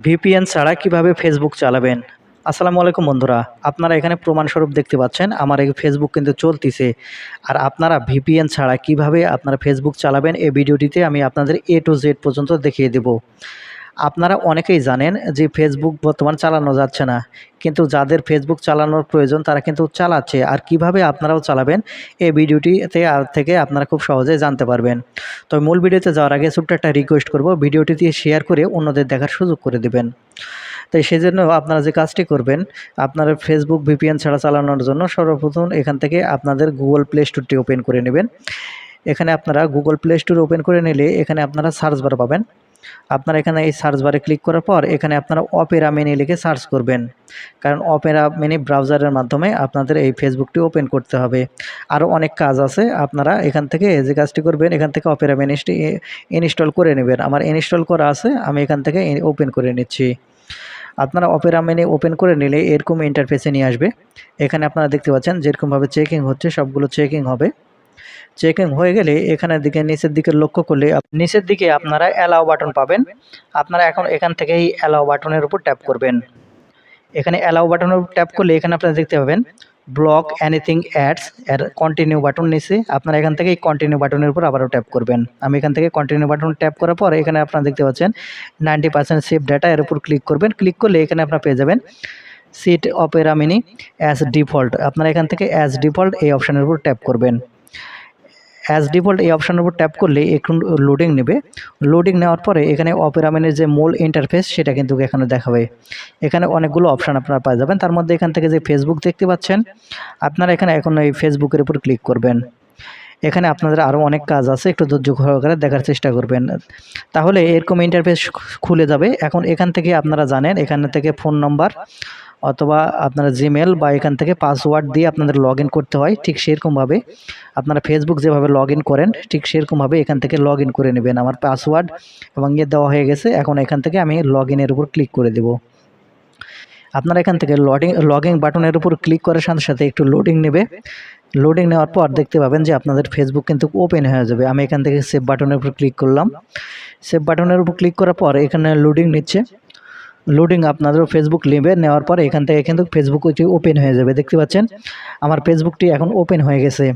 VPN ছাড়া কিভাবে Facebook চালাবেন। আসসালামু আলাইকুম বন্ধুরা, আপনারা এখানে প্রমাণস্বরূপ দেখতে পাচ্ছেন আমার এই ফেসবুক কিন্তু চলতিছে। আর আপনারা ভিপিএন ছাড়া কিভাবে আপনারা ফেসবুক চালাবেন এই ভিডিওটিতে আমি আপনাদের A to Z পর্যন্ত দেখিয়ে দেব। আপনারা অনেকেই জানেন যে ফেসবুক বর্তমান চালানো যাচ্ছে না, কিন্তু যাদের ফেসবুক চালানোর প্রয়োজন তারা কিন্তু চালাচ্ছে। আর কিভাবে আপনারাও চালাবেন এই ভিডিওটিতে থেকে আপনারা খুব সহজেই জানতে পারবেন। তো মূল ভিডিওতে যাওয়ার আগে ছোট্ট একটা রিকোয়েস্ট করব, ভিডিওটিতে শেয়ার করে অন্যদের দেখার সুযোগ করে দেবেন। তাই সেজন্য আপনারা যে কাজটি করবেন, আপনারা ফেসবুক ভিপিএন ছাড়া চালানোর জন্য সর্বপ্রথম এখান থেকে আপনাদের গুগল প্লে স্টোরটি ওপেন করে নেবেন। এখানে আপনারা গুগল প্লে স্টোর ওপেন করে নিলে এখানে আপনারা সার্চ বার পাবেন। আপনারা এখানে এই সার্চ বারে ক্লিক করার পর এখানে আপনারা অপেরা মিনি লিখে সার্চ করবেন, কারণ অপেরা মিনি ব্রাউজারের মাধ্যমে আপনাদের এই ফেসবুকটি ওপেন করতে হবে। আরও অনেক কাজ আছে, আপনারা এখান থেকে যে কাজটি করবেন এখান থেকে অপেরা মিনিটি ইনস্টল করে নেবেন। আমার ইনস্টল করা আছে, আমি এখান থেকে ওপেন করে নিচ্ছি। আপনারা অপেরা মিনি ওপেন করে নিলে এরকম ইন্টারফেসে নিয়ে আসবে। এখানে আপনারা দেখতে পাচ্ছেন যেরকমভাবে চেকিং হচ্ছে, সবগুলো চেকিং হবে। চেকিং হয়ে গেলে এখানের দিকে নিচের দিকে লক্ষ্য করলে নিচের দিকে আপনারা অ্যালাও বাটন পাবেন। আপনারা এখন এখান থেকেই অ্যালাও বাটনের উপর ট্যাপ করবেন। এখানে অ্যালাও বাটনের উপর ট্যাপ করলে এখানে আপনারা দেখতে পাবেন ব্লক এনিথিং অ্যাডস এর কন্টিনিউ বাটন নিচে। আপনারা এখান থেকে কন্টিনিউ বাটনের উপর আবারও ট্যাপ করবেন। আমি এখান থেকে কন্টিনিউ বাটন ট্যাপ করার পর এখানে আপনারা দেখতে পাচ্ছেন 90% সেভ ডাটা, এর উপর ক্লিক করবেন। ক্লিক করলে এখানে আপনারা পেয়ে যাবেন set Opera Mini as default. আপনারা এখান থেকে অ্যাজ ডিফল্ট এই অপশানের উপর ট্যাপ করবেন। অ্যাজ ডিফল্ট এই অপশানের উপর ট্যাপ করলে একটু লোডিং নেবে। লোডিং নেওয়ার পরে এখানে অপেরা মিনির যে মূল ইন্টারফেস সেটা কিন্তু এখানে দেখাবে। এখানে অনেকগুলো অপশান আপনারা পেয়ে যাবেন। তার মধ্যে এখান থেকে যে ফেসবুক দেখতে পাচ্ছেন, আপনারা এখানে এখন এই ফেসবুকের উপর ক্লিক করবেন। এখানে আপনাদের আরও অনেক কাজ আছে, একটু ধৈর্য সহকারে দেখার চেষ্টা করবেন, তাহলে এরকম ইন্টারফেস খুলে যাবে। এখন এখান থেকে আপনারা জানেন এখান থেকে ফোন নম্বর অথবা আপনারা জিমেল বা এখান থেকে পাসওয়ার্ড দিয়ে আপনাদের লগ ইন করতে হয়। ঠিক সেরকমভাবে আপনারা ফেসবুক যেভাবে লগ ইন করেন ঠিক সেরকমভাবে এখান থেকে লগ ইন করে নেবেন। আমার পাসওয়ার্ড এবং দেওয়া হয়ে গেছে। এখন এখান থেকে আমি লগ ইনের উপর ক্লিক করে দেব। আপনারা এখান থেকে লগইন বাটনের উপর ক্লিক করার সাথে সাথে একটু লোডিং নেবে। লোডিং নেওয়ার পর দেখতে পাবেন যে আপনাদের ফেসবুক কিন্তু ওপেন হয়ে যাবে। আমি এখান থেকে সেভ বাটনের উপর ক্লিক করলাম। সেভ বাটনের উপর ক্লিক করার পর এখানে লোডিং নিচ্ছে। লোডিং আপনাদেরও ফেসবুক নেবে, নেওয়ার পরে এখান থেকে কিন্তু ফেসবুক ওপেন হয়ে যাবে। দেখতে পাচ্ছেন আমার ফেসবুকটি এখন ওপেন হয়ে গেছে।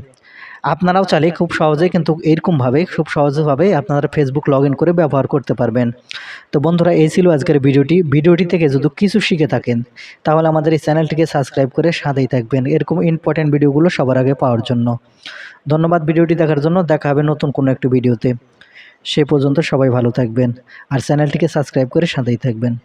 আপনারাও চাইলে খুব সহজেই কিন্তু এরকমভাবে খুব সহজভাবে আপনারা ফেসবুক লগ ইন করে ব্যবহার করতে পারবেন। তো বন্ধুরা, এই ছিল আজকের ভিডিওটি থেকে যদি কিছু শিখে থাকেন তাহলে আমাদের এই চ্যানেলটিকে সাবস্ক্রাইব করে সাথেই থাকবেন এরকম ইম্পর্টেন্ট ভিডিওগুলো সবার আগে পাওয়ার জন্য। ধন্যবাদ ভিডিওটি দেখার জন্য। দেখা হবে নতুন কোনো একটি ভিডিওতে। সে পর্যন্ত সবাই ভালো থাকবেন আর চ্যানেলটিকে সাবস্ক্রাইব করে সাথেই থাকবেন।